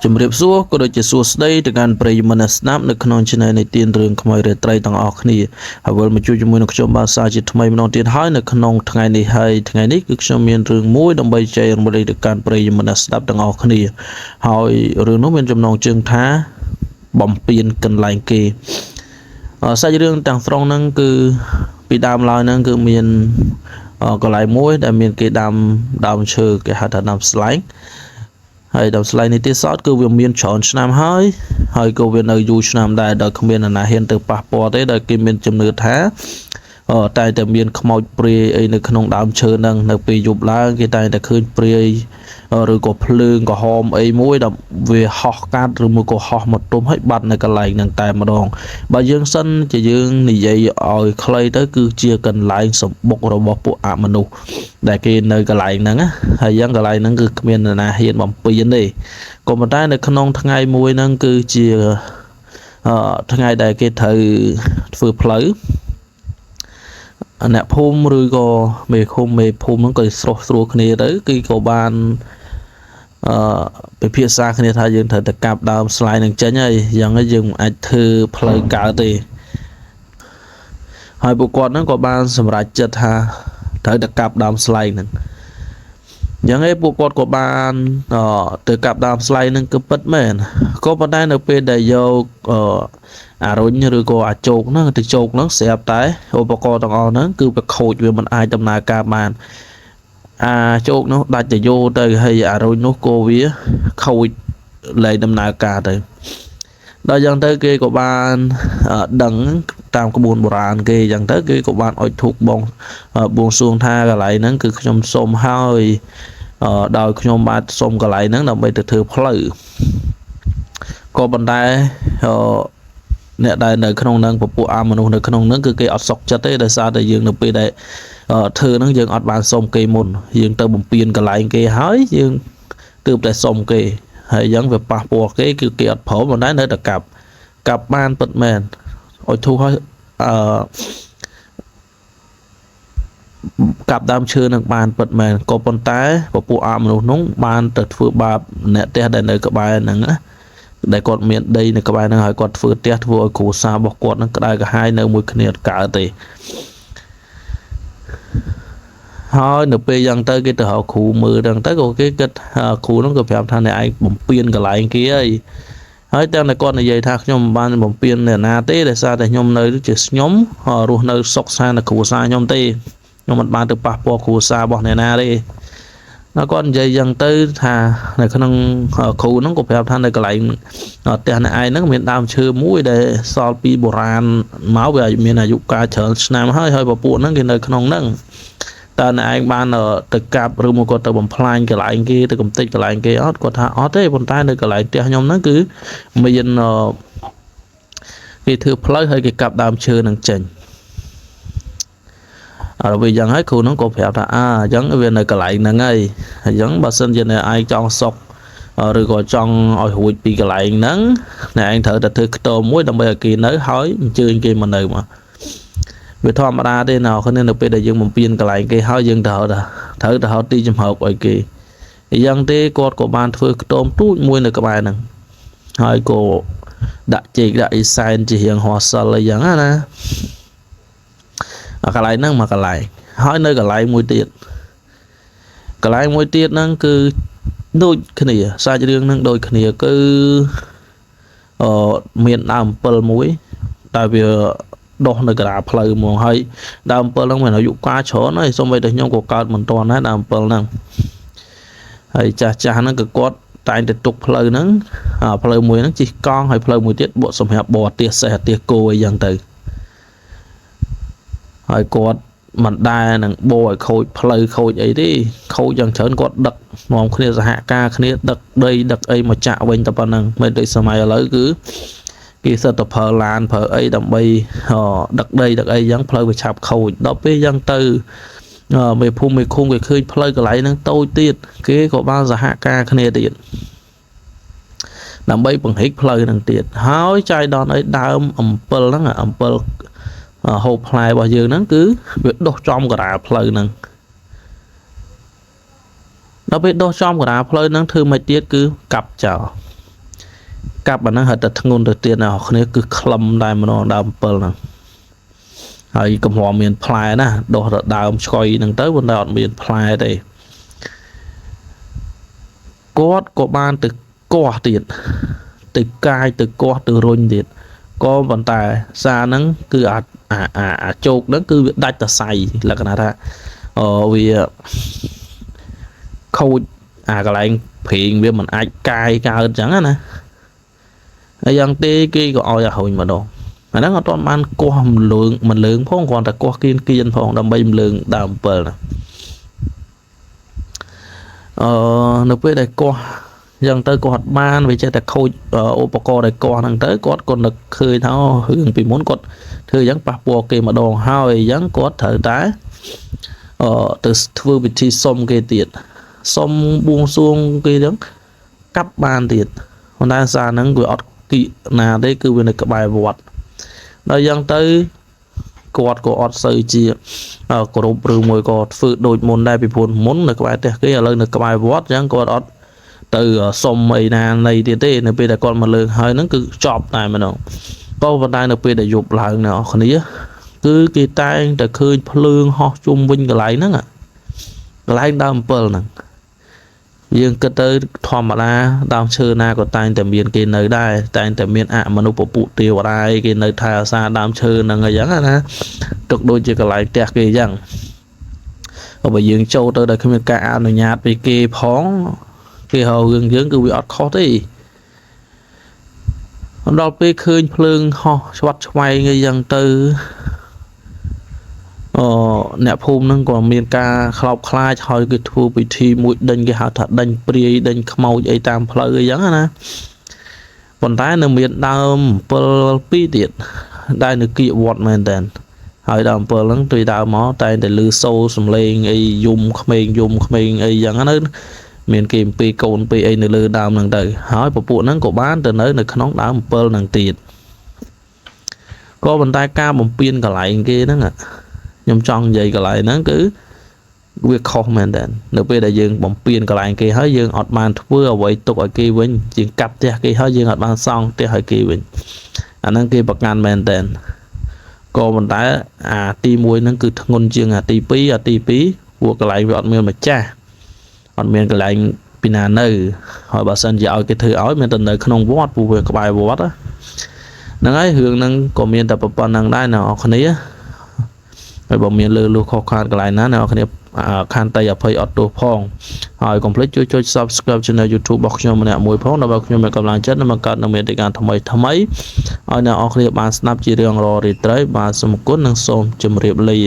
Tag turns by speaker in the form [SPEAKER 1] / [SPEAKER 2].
[SPEAKER 1] ជំរាបសួរក៏ដូចជាសួស្តីទៅកាន់ប្រិយមិត្តអ្នកស្ដាប់នៅក្នុង Channel នៃទានរឿងខ្មោចរាត្រីទាំងអស់គ្នាហើយវិលមកជួបជាមួយនឹងខ្ញុំបាទសាជាថ្មីម្ដងទៀតហើយនៅក្នុងថ្ងៃនេះគឺខ្ញុំមានរឿងមួយដើម្បីចែករំលែកទៅកាន់ប្រិយមិត្តអ្នកស្ដាប់ទាំងអស់គ្នាហើយរឿងនោះមានចំណងជើងថាបំពេញកន្លែងគេសាច់រឿងទាំងស្រុងហ្នឹងគឺពីដើមឡើយហ្នឹងគឺមានកន្លែងមួយដែលមានគេដាំដើមឈើគេហៅថាដើមស្លែងហើយដើមស្លែងនេះទៀតសោតគឺវាមានច្រើនឆ្នាំហើយក៏វានៅយូរឆ្នាំដែរដល់គ្មានអ្នកណាហ៊ានទៅប៉ះពាល់ទេដែលគេមានជំនឿថាតែតែមានខ្មោចព្រាយអីនៅក្នុងដើមឈើហ្នឹងនៅពេលយប់ឡើងគេតែតែឃើញព្រាយឬក៏ភ្លើងក្រហមអីមួយដែលវាហោះកាត់ឬមួយក៏ហោះមកទុំហើយបាត់នៅកន្លែងហ្នឹងតែម្ដងបើយើងសិនជាយើងនិយាយឲ្យខ្លីទៅគឺជាកន្លែងសម្បុករបស់ពួកអមនុស្សដែលគេនៅកន្លែងហ្នឹងហើយយ៉ាងកន្លែងហ្នឹងគឺគ្មាននរណាហ៊ានបំពេញទេក៏ប៉ុន្តែនៅក្នុងថ្ងៃមួយហ្នឹងគឺជាថ្ងៃដែលគេត្រូវធ្វើផ្លូវអ្នកភូមិឬក៏មេភូមិហ្នឹងក៏ស្រោះស្រួលគ្នាទៅគឺក៏បានពិភាក្សាគ្នាថាយើងត្រូវតែកាប់ដើមស្លែងនឹងចេញហើយយ៉ាងហ្នឹងយើងមិនអាចធ្វើផ្លូវកើតទេហើយពួកគាត់ហ្នឹងក៏បានសម្រេចចិត្តថាត្រូវតែកាប់ដើមស្លែងហ្នឹងយ៉ាងហ្នឹងពួកគាត់ក៏បានទៅកាប់ដើមស្លែងហ្នឹងគឺពិតមែនក៏ប៉ុន្តែនៅពេលដែលយកអារុញឬក៏អាចោកហ្នឹងទៅជោកហ្នឹងស្រាប់តែឧបករណ៍ទាំងអស់ហ្នឹងគឺវាខូចវាមិនអាចដំណើរការបានជោកនោះដាច់ទៅយោទៅហើយអារុញនោះក៏វាខូចលែងដំណើរការទៅដល់យ៉ាងទៅគេក៏បានដឹងតាមក្បួនបុរាណគេយ៉ាងទៅគេក៏បានអុជធូបបួងសួងថាកន្លែងហ្នឹងគឺខ្ញុំសុំហើយដោយខ្ញុំបាទសុំកន្លែងហ្នឹងដើម្បីទៅធ្វើផ្លូវក៏ប៉ុន្តែអ្នកដែលនៅក្នុងហ្នឹងពពួកអមនុស្សនៅក្នុងហ្នឹងគឺគេអត់សុខចិត្តទេដោយសារតែយើងនៅពេលដែលធ្វើហ្នឹងយើងអត់បានសុំគេមុនយើងទៅបំពេញកន្លែងគេហើយយើងទើបតែសុំគេហើយអញ្ចឹងវាប៉ះពាល់គេគឺគេអត់ព្រមប៉ុន្តែនៅតែកាប់បានពិតមែនអុជធូបហើយកាប់ដើមឈើនឹងបានពិតមែនក៏ប៉ុន្តែពពួកអមនុស្សនោះបានទៅធ្វើបាបអ្នកផ្ទះដែលនៅក្បែរហ្នឹងណាដែលគាត់មានដីនៅក្បែរហ្នឹងហើយគាត់ធ្វើផ្ទះធ្វើឲ្យគ្រួសាររបស់គាត់ហ្នឹងក្តៅក្រហាយនៅមួយគ្នាអត់កើតទេហើយនៅពេលយ៉ាងទៅគេទៅហៅគ្រូមើលហ្នឹងទៅក៏គេគិតគ្រូហ្នឹងក៏ប្រាប់ថាអ្នកឯងបំពេញកន្លែងគេហើយតែគាត់និយាយថាខ្ញុំមិនបានបំពេញអ្នកណាទេដោយសារតែខ្ញុំនៅជាខ្ញុំរស់នៅសុខសាន្តនៅគ្រួសារខ្ញុំទេខ្ញុំមិនបានទៅប៉ះពាល់គ្រួសាររបស់អ្នកណាទេគាត់និយាយយ៉ាងទៅថានៅក្នុងគ្រូហ្នឹងក៏ប្រាប់ថានៅកន្លែងផ្ទះអ្នកឯងហ្នឹងមានដើមឈើមួយដែលសល់ពីបុរាណមកវាមានអាយុកាលច្រើនឆ្នាំហើយពពួកហ្នឹងគេនៅក្នុងហ្នឹងតើអ្នកឯងបានទៅកាប់ឬមកគាត់ទៅបំផ្លាញកន្លែងគេទៅកំទេចកន្លែងគេអត់គាត់ថាអត់ទេប៉ុន្តែនៅកន្លែងផ្ទះខ្ញុំហ្នឹងគឺមានគេធ្វើផ្លូវហើយគេកាប់ដើមឈើហ្នឹងចេញហើយវាយ៉ាងហើយគ្រូហ្នឹងក៏ប្រាប់ថាអញ្ចឹងវានៅកន្លែងហ្នឹងហើយអញ្ចឹងបើសិនជាអ្នកឯងចង់សុកឬក៏ចង់ឲ្យរួចពីកន្លែងហ្នឹងអ្នកឯងត្រូវតែធ្វើខ្ទមមួយដើម្បីឲ្យគេនៅហើយអញ្ជើញគេមកនៅមកវាធម្មតាទេណាគ្នានៅពេលដែលយើងបំពេញកន្លែងគេហើយយើងត្រូវទៅហៅទីចំហោកឲ្យគេអញ្ចឹងទេគាត់ក៏បានធ្វើខ្ទមទូចមួយនៅក្បែរហ្នឹងហើយក៏ដាក់ចេកដាក់អ៊ីសែនជារៀងហោះសិលអីចឹងណាកន្លែងហ្នឹងមកកន្លែងហើយនៅកន្លែងមួយទៀតហ្នឹងគឺដូចគ្នាសាច់រឿងហ្នឹងដូចគ្នាគឺមានដើមអំពិលមួយតែវាដុះនៅកណ្ដាលផ្លូវហ្មងហើយដើមអំពិលហ្នឹងមានអាយុកាលច្រើនហើយសូម្បីតែខ្ញុំក៏កើតមិនទាន់ដែរដើមអំពិលហ្នឹងហើយចាស់ហ្នឹងក៏គាត់តែងតែទុកផ្លូវហ្នឹងផ្លូវមួយហ្នឹងជិះកង់ហើយផ្លូវមួយទៀតបកសម្រាប់បរទេសសេះអាទេសគោអីចឹងទៅហើយគាត់មិនដែរនឹងបោឲ្យខូចផ្លូវខូចអីទេខូចយ៉ាងច្រើនគាត់ដឹកនាំគ្នាសហការគ្នាដឹកដីដឹកអីមកចាក់វិញតែប៉ុណ្្នឹងមិនដូចសម័យឥឡូវគឺគេសិតទៅប្រើឡានប្រើអីដើម្បីដឹកដីដឹកអីចឹងផ្លូវវាឆាប់ខូចដល់ពេលចឹងទៅមេភូមិមេឃុំគេឃើញផ្លូវកន្លែងហ្នឹងតូចទៀតគេក៏បានសហការគ្នាទៀតដើម្បីបង្ហិចផ្លូវហ្នឹងទៀតហើយចាយដល់អីដើមអំពិលហ្នឹងអំពិលហូបផ្លែរបស់យើងហ្នឹងគឺវាដុះចំកណ្ដាលផ្លូវហ្នឹងដល់ពេលដុះចំកណ្ដាលផ្លូវហ្នឹងធ្វើមិនទៀតគឺកាប់ចោល កាប់អាហ្នឹងហត់តែធ្ងន់ទៅទៀតណាគ្នាគឺក្លឹមដែរម្ដងដើម7ហ្នឹងហើយកំហមានផ្លែណាដុះទៅដើមឆ្កុយហ្នឹងទៅប៉ុន្តែអត់មានផ្លែទេគាត់ក៏បានទៅកោះទៀតទៅកាយទៅកោះទៅរុញទៀតក៏ប៉ុន្តែសារហ្នឹងគឺអាជោគហ្នឹងគឺវាដាច់តសៃលក្ខណៈថាវាខូចអាកន្លែងព្រៀងវាមិនអាចកាយកើតអញ្ចឹងណាហើយយ៉ាងទេគេក៏ឲ្យអារុញម្ដងអាហ្នឹងអត់ទាន់បានកោះមិនលើងផងគ្រាន់តែកោះគៀនផងដើម្បីមិនលើងដើម7ណានៅពេលដែលកោះយ៉ាងទៅគាត់បានវាចេះតែខូចឧបករណ៍ដែលកោះហ្នឹងទៅគាត់ក៏នឹកឃើញថារឿងពីមុនគាត់ធ្វើអញ្ចឹងប៉ះពាល់គេម្ដងហើយអញ្ចឹងគាត់ត្រូវតែទៅធ្វើពិធីសុំគេទៀតសុំបួងសួងគេអញ្ចឹងកាប់បានទៀតប៉ុន្តែសារហ្នឹងវាអត់គីណាទេគឺវានៅក្បែរវត្តដល់យ៉ាងទៅគាត់ក៏អត់សូវជាគោរពឬមួយក៏ធ្វើដូចមុនដែរពីព្រោះមុននៅក្បែរផ្ទះគេឥឡូវនៅក្បែរវត្តអញ្ចឹងគាត់អត់ទៅសុំអីណានៃទៀតទេនៅពេលដែលគាត់មកលើកហើយហ្នឹងគឺចប់តែម្ដងក៏ប៉ុន្តែនៅពេលដែលយប់ឡើងអ្នកនរគ្នាគឺគេតែងតែឃើញភ្លើងហោះជុំវិញកន្លែងហ្នឹងកន្លែងដើម7ហ្នឹងយើងគិតទៅធម្មតាដើមឈើណាក៏តែងតែមានគេនៅដែរតែងតែមានអមនុស្សពពុទេវតាគេនៅថែរក្សាដើមឈើហ្នឹងអញ្ចឹងណាទុកដូចជាកន្លែងផ្ទះគេអញ្ចឹងក៏បើយើងចូលទៅដោយគ្មានការអនុញ្ញាតពីគេផងគេហៅរឿងយើងគឺវាអត់ខុសទេដល់ពេលឃើញភ្លើងហោះឆ្វាត់ឆ្វៃអីយ៉ាងទៅអ្នកភូមិហ្នឹងក៏មានការខ្លោបខ្លាចហើយគេធ្វើពិធីមួយដេញគេហៅថាដេញព្រាយដេញខ្មោចអីតាមផ្លូវអីចឹងណាប៉ុន្តែនៅមានដើម7 2ទៀតដែលនៅគៀកវត្តមែនតើហើយដើម7ហ្នឹងទៅដើមមកតែតែលឺសូរសំឡេងអីយំក្មេងអីចឹងណាមានគេអំពីកូនពីអីនៅលើដើមហ្នឹងទៅហើយពពួកហ្នឹងក៏បានទៅនៅក្នុងដើម7ហ្នឹងទៀតក៏ប៉ុន្តែការបំពេញកន្លែងគេហ្នឹងខ្ញុំចង់និយាយកន្លែងហ្នឹងគឺវាខុសមែនតើនៅពេលដែលយើងបំពេញកន្លែងគេហើយយើងអត់បានធ្វើអ្វីទុកឲ្យគេវិញជាងកាប់ផ្ទះគេហើយយើងអត់បានសង់ផ្ទះឲ្យគេវិញអាហ្នឹងគេប្រកាន់មែនតើក៏ប៉ុន្តែអាទី1ហ្នឹងគឺធ្ងន់ជាងអាទី2ពួកកន្លែងវាអត់មានម្ចាស់អត់មានកន្លែងពីណានៅហើយបើសិនជាឲ្យគេធ្វើឲ្យមានតែនៅក្នុងវត្តព្រោះវាក្បែរវត្តហ្នឹងហើយរឿងហ្នឹងក៏មានតែប៉ុណ្្នឹងដែរអ្នកនរគ្នាហើយបើមានលើលុះខុសខាតកន្លែងណាអ្នកនរគ្នាខានតៃអភ័យអត់ទោសផងហើយកុំភ្លេចជួយចុច Subscribe Channel YouTube របស់ខ្ញុំម្នាក់មួយផងដើម្បីខ្ញុំមានកម្លាំងចិត្តនិងបង្កើតនូវមាតិកាថ្មីឲ្យអ្នកនរគ្នាបានស្ដាប់ជារៀងរាល់រាត្រីបាទសូមអរគុណនិងសូមជម្រាបលា